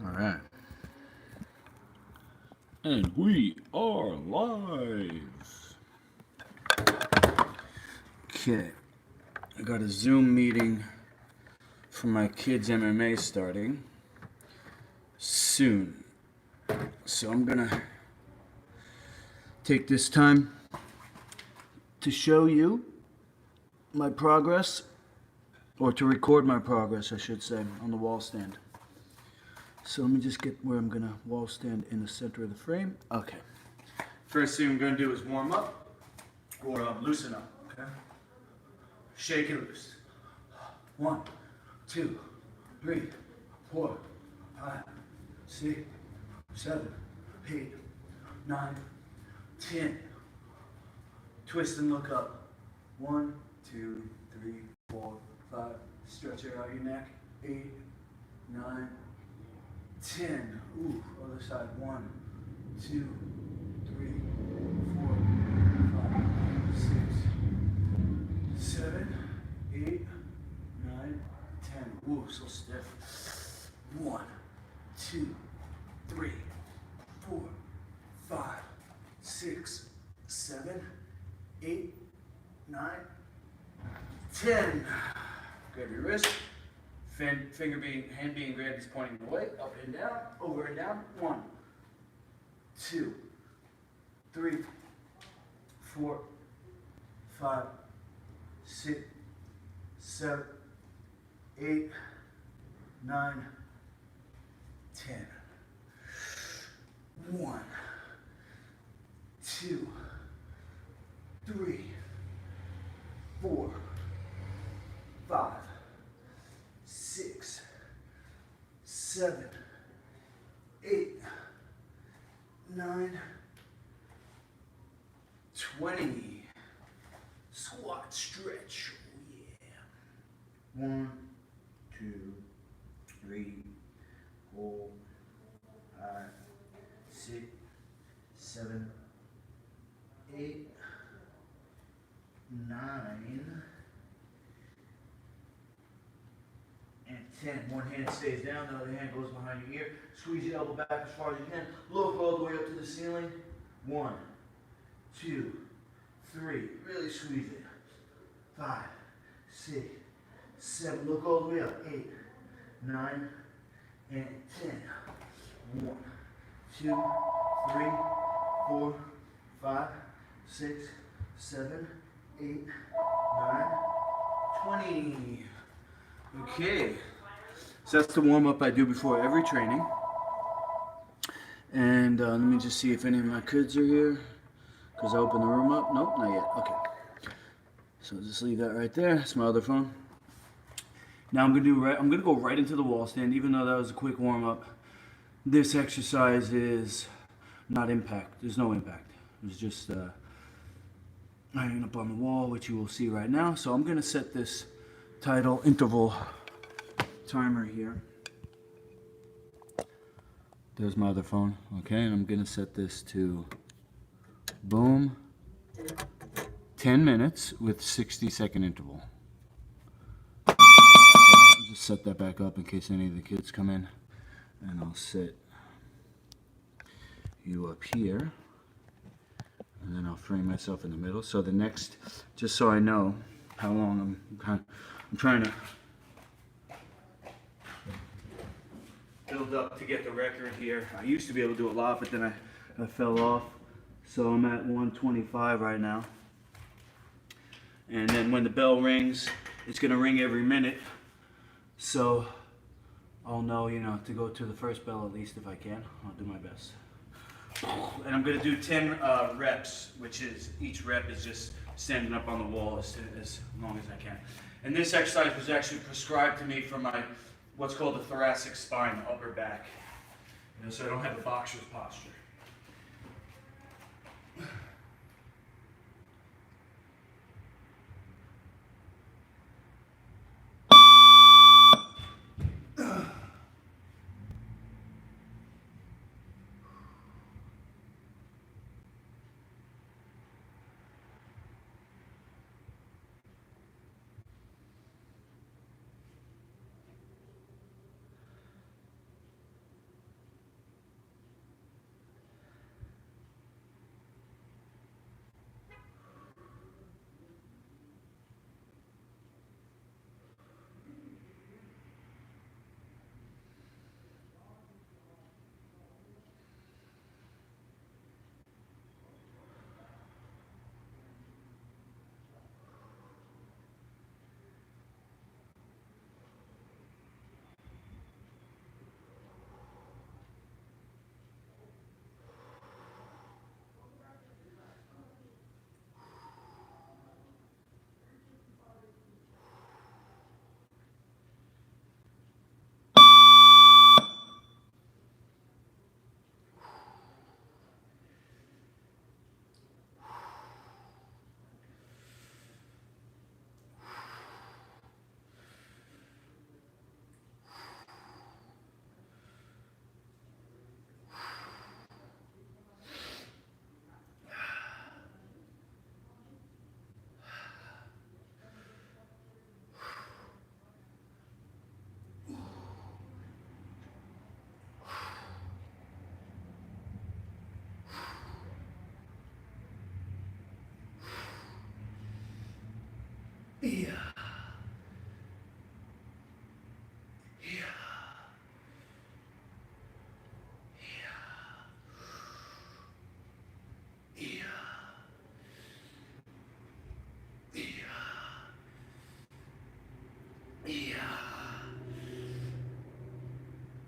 All right. And we are live. Okay. I got a Zoom meeting for my kids' MMA starting soon. So I'm gonna take this time to show you my progress, or to record my progress, I should say, on the wall stand. So let me just get where I'm gonna wall stand in the center of the frame. Okay. First thing I'm gonna do is warm up, or loosen up. Okay. Shake and loose. 1, 2, 3, 4, 5, 6, 7, 8, 9, 10. Twist and look up. 1, 2, 3, 4, 5. Stretch out your neck. 8, 9, 10. Ooh, other side. 1, 2, 3, 4, 5, 6, 7, 8, 9, 10. Ooh, so stiff. 1, 2, 3, 4, 5, 6, 7, 8, 9, 10. Grab your wrist. Hand being grabbed is pointing away, up and down, over and down. 1, 2, 3, 4, 5, 6, 7, 8, 9, 10. 1, 2, 3, 4, 5, 6, 7, 8, 9, 20. Squat stretch. Oh yeah. 1, 2, 3, 4, 5, 6, 7, 8, 9, and 10. One hand stays down, the other hand goes behind your ear. Squeeze your elbow back as far as you can. Look all the way up to the ceiling. 1, 2, 3. Really squeeze it. 5, 6, 7. Look all the way up. 8, 9, and 10. 1, 2, 3, 4, 5, 6, 7, 8, 9, 20. Okay, so that's the warm-up I do before every training. And let me just see if any of my kids are here, because I opened the room up. Nope, not yet. Okay, so just leave that right there. It's my other phone. Now I'm gonna go right into the wall stand. Even though that was a quick warm-up, this exercise is not impact. There's no impact. It's just ironing up on the wall, which you will see right now. So I'm gonna set this title interval timer here. There's my other phone. Okay, and I'm gonna set this to boom, 10 minutes with 60-second interval. I'll just set that back up in case any of the kids come in, and I'll set you up here, and then I'll frame myself in the middle. So the next, just so I know how long I'm trying to build up to get the record here. I used to be able to do a lot, but then I fell off. So I'm at 125 right now. And then when the bell rings, it's gonna ring every minute. So I'll know, to go to the first bell at least if I can. I'll do my best. And I'm gonna do 10 reps, which is, each rep is just standing up on the wall as long as I can. And this exercise was actually prescribed to me for my, what's called the thoracic spine, upper back. So I don't have a boxer's posture.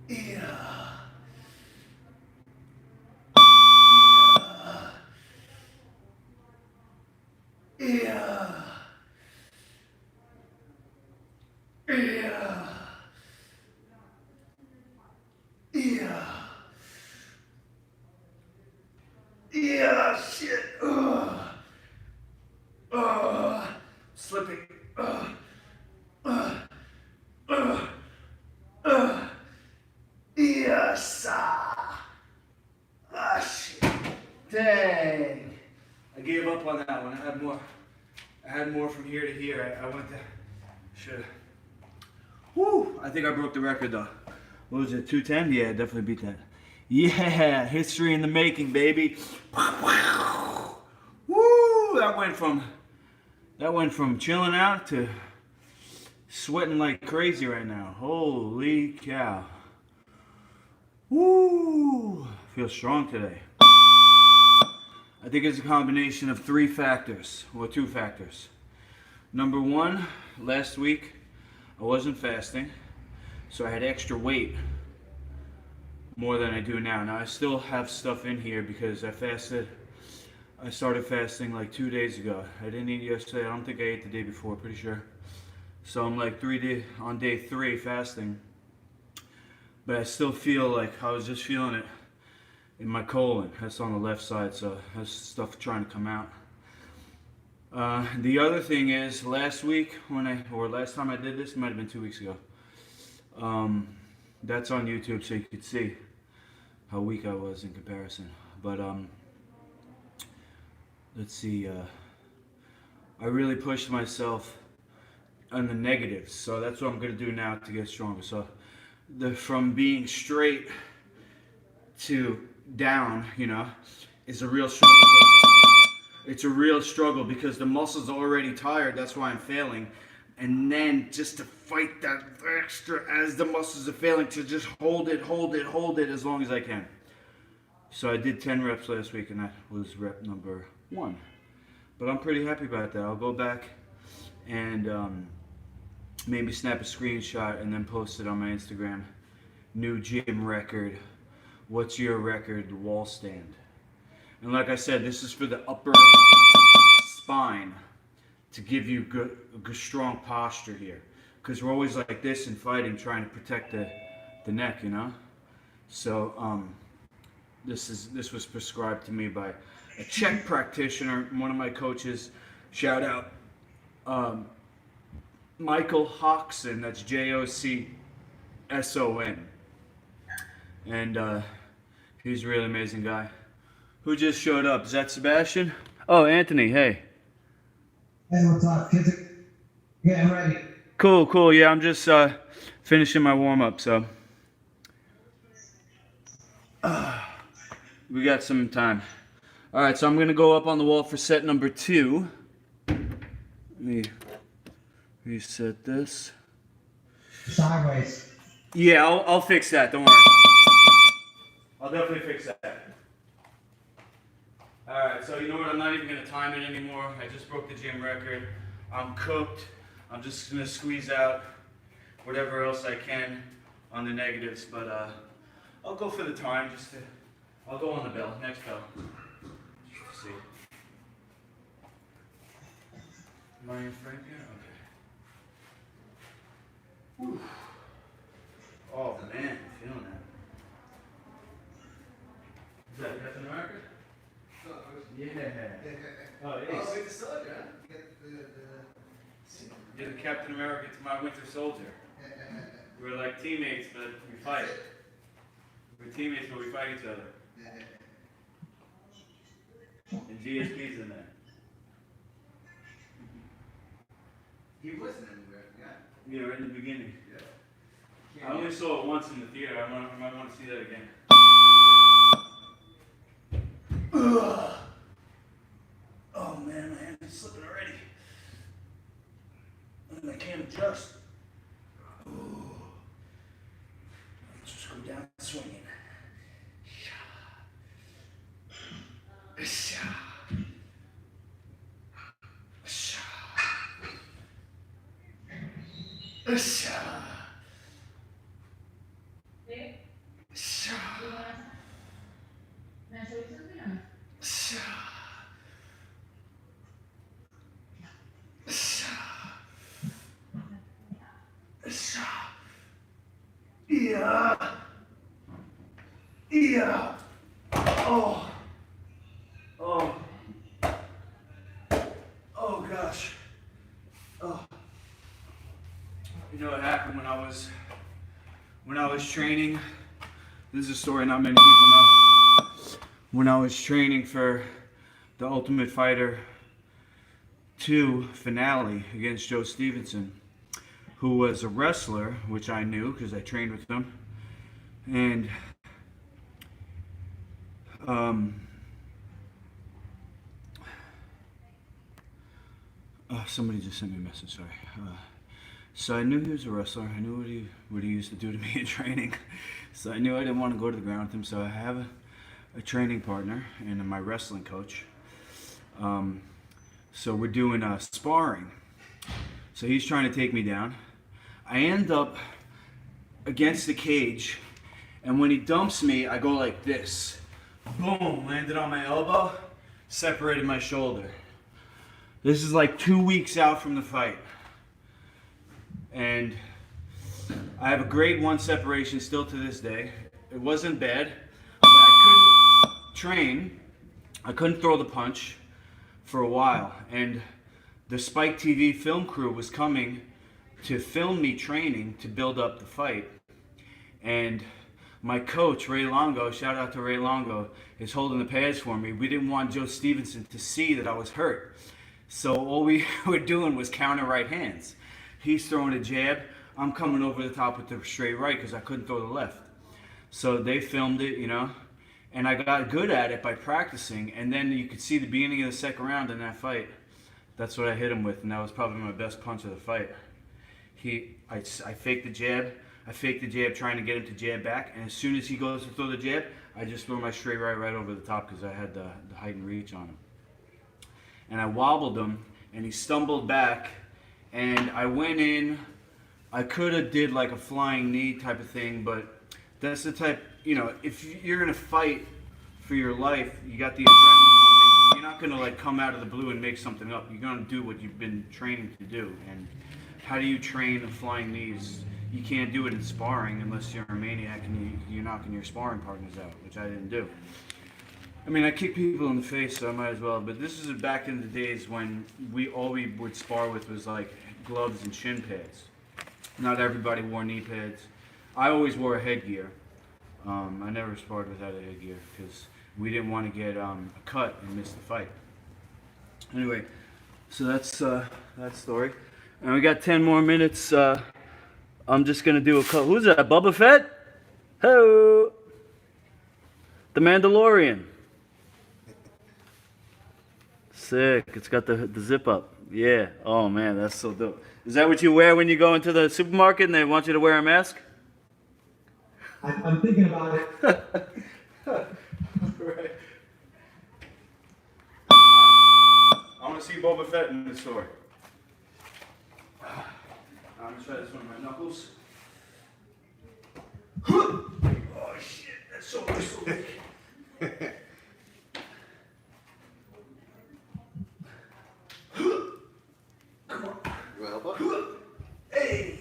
Yeah. Yeah. Yeah. Yeah. Yeah. Shit. Slipping. Yes. Shit. Dang. I gave up on that one. I had more from here to here. I went to. Should. Whew. I think I broke the record though. What was it? 210? Yeah, I definitely beat that. Yeah, history in the making, baby. Woo! That went from chilling out to sweating like crazy right now. Holy cow. Woo! I feel strong today. I think it's a combination of 3 factors, or 2 factors. Number 1, last week I wasn't fasting, so I had extra weight more than I do now. Now I still have stuff in here because I started fasting like 2 days ago. I didn't eat yesterday. I don't think I ate the day before, pretty sure. So I'm like on day 3 fasting. But I still feel like I was just feeling it in my colon. That's on the left side, so that's stuff trying to come out. The other thing is, last time I did this, it might have been 2 weeks ago. That's on YouTube, so you could see how weak I was in comparison. But let's see. I really pushed myself on the negatives, so that's what I'm gonna do now to get stronger. So from being straight to down, is a real struggle. It's a real struggle because the muscles are already tired. That's why I'm failing. And then just to fight that extra as the muscles are failing, to just hold it as long as I can. So I did 10 reps last week, and that was rep number 1. But I'm pretty happy about that. I'll go back and maybe snap a screenshot and then post it on my Instagram. New gym record. What's your record wall stand? And like I said, this is for the upper spine to give you good strong posture here. Because we're always like this in fighting, trying to protect the neck, So this was prescribed to me by a Czech practitioner, one of my coaches. Shout out Michael Hoxson. That's Jocson. And he's a really amazing guy. Who just showed up? Is that Sebastian? Oh, Anthony, hey. Hey, what's up? Kids are getting ready. Cool. Yeah, I'm just finishing my warm-up, so. We got some time. All right, so I'm going to go up on the wall for set number 2. Let me reset this. Sideways. Yeah, I'll fix that. Don't worry. I'll definitely fix that. All right, so you know what? I'm not even going to time it anymore. I just broke the gym record. I'm cooked. I'm just going to squeeze out whatever else I can on the negatives, but I'll go for the time I'll go on the bell, next bell. Just to see. Am I in frame here? Okay. Whew. Oh man, I'm feeling that. Is that Captain America? Yeah. Oh, it is. Oh, Winter Soldier, huh? You're the Captain America to my Winter Soldier. We're like teammates, but we fight. We're teammates, but we fight each other. And GSP's in there. He wasn't anywhere, yeah. Yeah, right in the beginning. Yeah. I only saw it once in the theater. I might want to see that again. Ugh. Oh man, my hand is slipping already. And I can't adjust. Ooh. Let's just go down swinging. Yeah. Yeah. Oh. Oh. Oh gosh. Oh. You know what happened when I was training? This is a story not many people know. When I was training for the Ultimate Fighter 2 finale against Joe Stevenson, who was a wrestler, which I knew because I trained with him, and somebody just sent me a message. Sorry. So I knew he was a wrestler. I knew what he used to do to me in training. So I knew I didn't want to go to the ground with him. So I have a training partner and my wrestling coach. So we're doing sparring. So he's trying to take me down. I end up against the cage, and when he dumps me, I go like this. Boom, landed on my elbow, separated my shoulder. This is like 2 weeks out from the fight. And I have a grade 1 separation still to this day. It wasn't bad, but I couldn't train. I couldn't throw the punch for a while. And the Spike TV film crew was coming to film me training to build up the fight. And my coach, Ray Longo, shout out to Ray Longo, is holding the pads for me. We didn't want Joe Stevenson to see that I was hurt. So all we were doing was counter right hands. He's throwing a jab. I'm coming over the top with the straight right because I couldn't throw the left. So they filmed it, you know, and I got good at it by practicing. And then you could see the beginning of the second round in that fight. That's what I hit him with, and that was probably my best punch of the fight. I faked the jab. I faked the jab trying to get him to jab back, and as soon as he goes to throw the jab, I just throw my straight right over the top because I had the height and reach on him. And I wobbled him, and he stumbled back, and I went in. I could have did like a flying knee type of thing, but that's the type, you know, if you're gonna fight for your life, you got the adrenaline pumping. You're not gonna like come out of the blue and make something up. You're gonna do what you've been training to do. And how do you train a flying knees? You can't do it in sparring unless you're a maniac and you're knocking your sparring partners out, which I didn't do. I mean, I kick people in the face, so I might as well. But this is back in the days when all we would spar with was like gloves and shin pads. Not everybody wore knee pads. I always wore a headgear. I never sparred without a headgear because we didn't want to get a cut and miss the fight. Anyway, so that's that story. And we got 10 more minutes. I'm just gonna do a couple. Who's that? Boba Fett? Hello. The Mandalorian. Sick. It's got the zip up. Yeah. Oh man, that's so dope. Is that what you wear when you go into the supermarket and they want you to wear a mask? I'm thinking about it. Right. I want to see Boba Fett in the store. I'm gonna try this one with my knuckles. Oh shit, that's so big. Come on. Well, but Hey!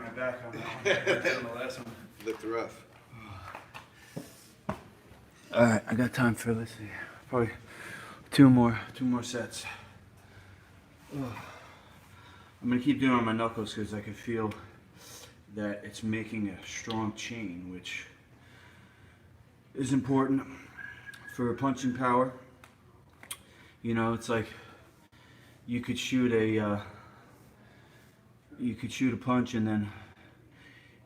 my back on that one. That's on the last one. Looked rough. All right, I got time for, let's see, probably two more sets. Ugh. I'm gonna keep doing it on my knuckles because I can feel that it's making a strong chain, which is important for punching power. You know, it's like you could shoot a punch, and then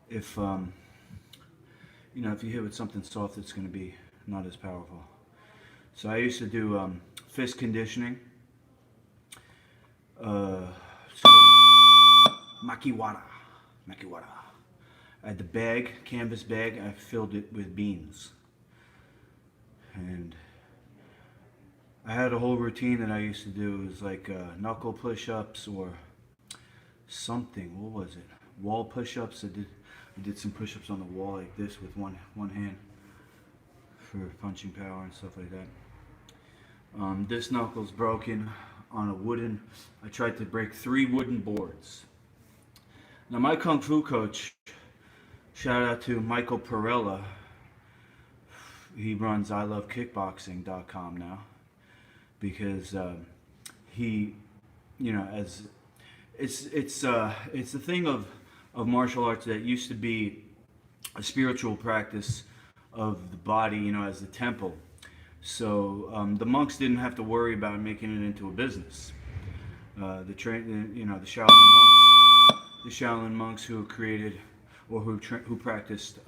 if you know, if you hit with something soft, it's going to be not as powerful. So I used to do fist conditioning. It's called makiwara. I had the bag, canvas bag. I filled it with beans, and I had a whole routine that I used to do. It was like knuckle push-ups or something. What was it? Wall push-ups. I did some push-ups on the wall like this with one hand for punching power and stuff like that. This knuckle's broken on a wooden. I tried to break 3 wooden boards. Now my kung fu coach, shout out to Michael Perella. He runs ilovekickboxing.com now, because he, you know, as it's the thing of martial arts that used to be a spiritual practice of the body, you know, as the temple. So the monks didn't have to worry about making it into a business. The Shaolin monks who created or who practiced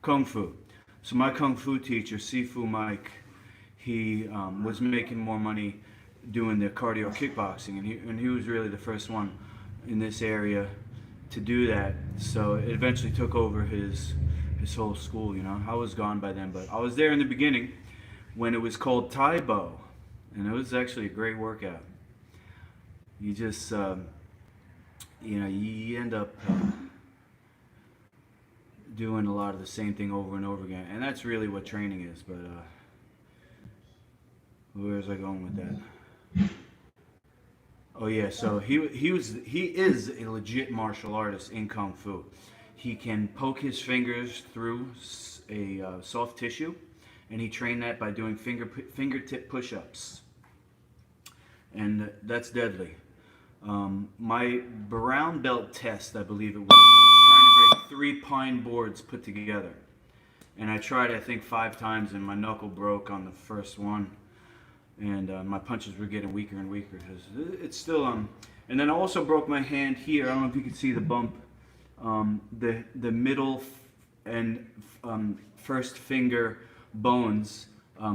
kung fu. So my kung fu teacher, Sifu Mike, he was making more money doing the cardio kickboxing, and he was really the first one in this area to do that. So it eventually took over his whole school. You know, I was gone by then, but I was there in the beginning when it was called Taibo, and it was actually a great workout. You just you know, you end up doing a lot of the same thing over and over again, and that's really what training is. But where was I going with that? Oh yeah, so he is a legit martial artist in kung fu. He can poke his fingers through a soft tissue, and he trained that by doing fingertip push-ups, and that's deadly. My brown belt test, I believe it was, I was trying to break 3 pine boards put together, and I tried, I think, 5 times, and my knuckle broke on the first one. And my punches were getting weaker and weaker because it's still and then I also broke my hand here. I don't know if you can see the bump. The middle and first finger bones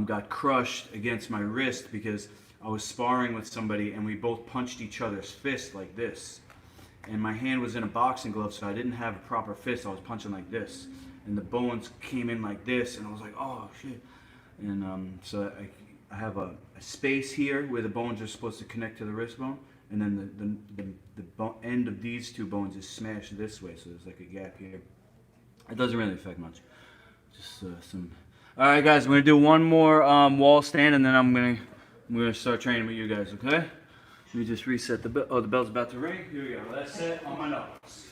got crushed against my wrist because I was sparring with somebody and we both punched each other's fist like this. And my hand was in a boxing glove, so I didn't have a proper fist. I was punching like this, and the bones came in like this, and I was like, oh shit. And so I have a space here where the bones are supposed to connect to the wrist bone, and then the end of these 2 bones is smashed this way, so there's like a gap here. It doesn't really affect much. Just some. All right, guys, we're gonna do one more wall stand, and then I'm gonna start training with you guys. Okay? Let me just reset the bell. Oh, the bell's about to ring. Here we go. Last set on my nose.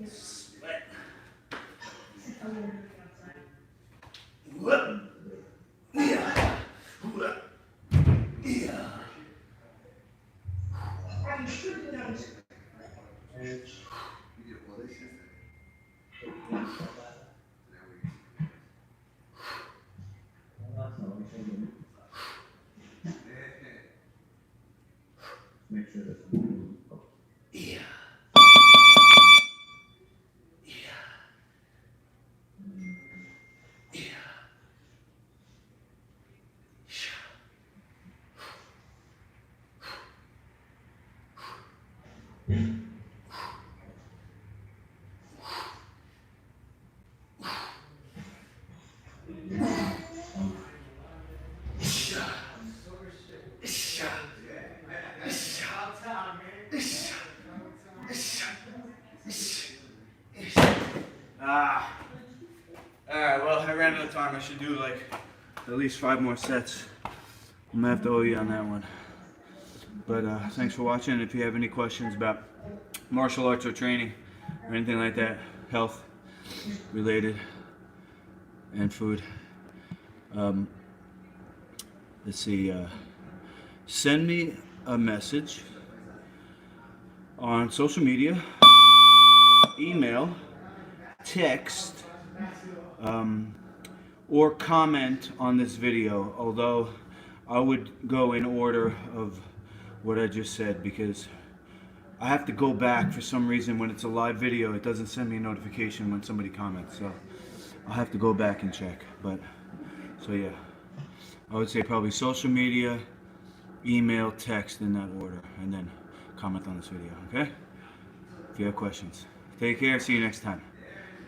Split. Whoop. Yeah. Whoop. Yeah. Make sure that. Yeah. Alright, well, I ran out of time. I should do like at least 5 more sets. I'm gonna have to owe you on that one. But thanks for watching. And if you have any questions about martial arts or training or anything like that, health related and food, let's see, send me a message on social media, email, text, or comment on this video, although I would go in order of what I just said, because I have to go back for some reason. When it's a live video, it doesn't send me a notification when somebody comments, so I'll have to go back and check. But so yeah, I would say probably social media, email, text, in that order, and then comment on this video. Okay, if you have questions. Take care, see you next time.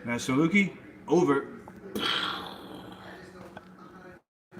Master Luki, over.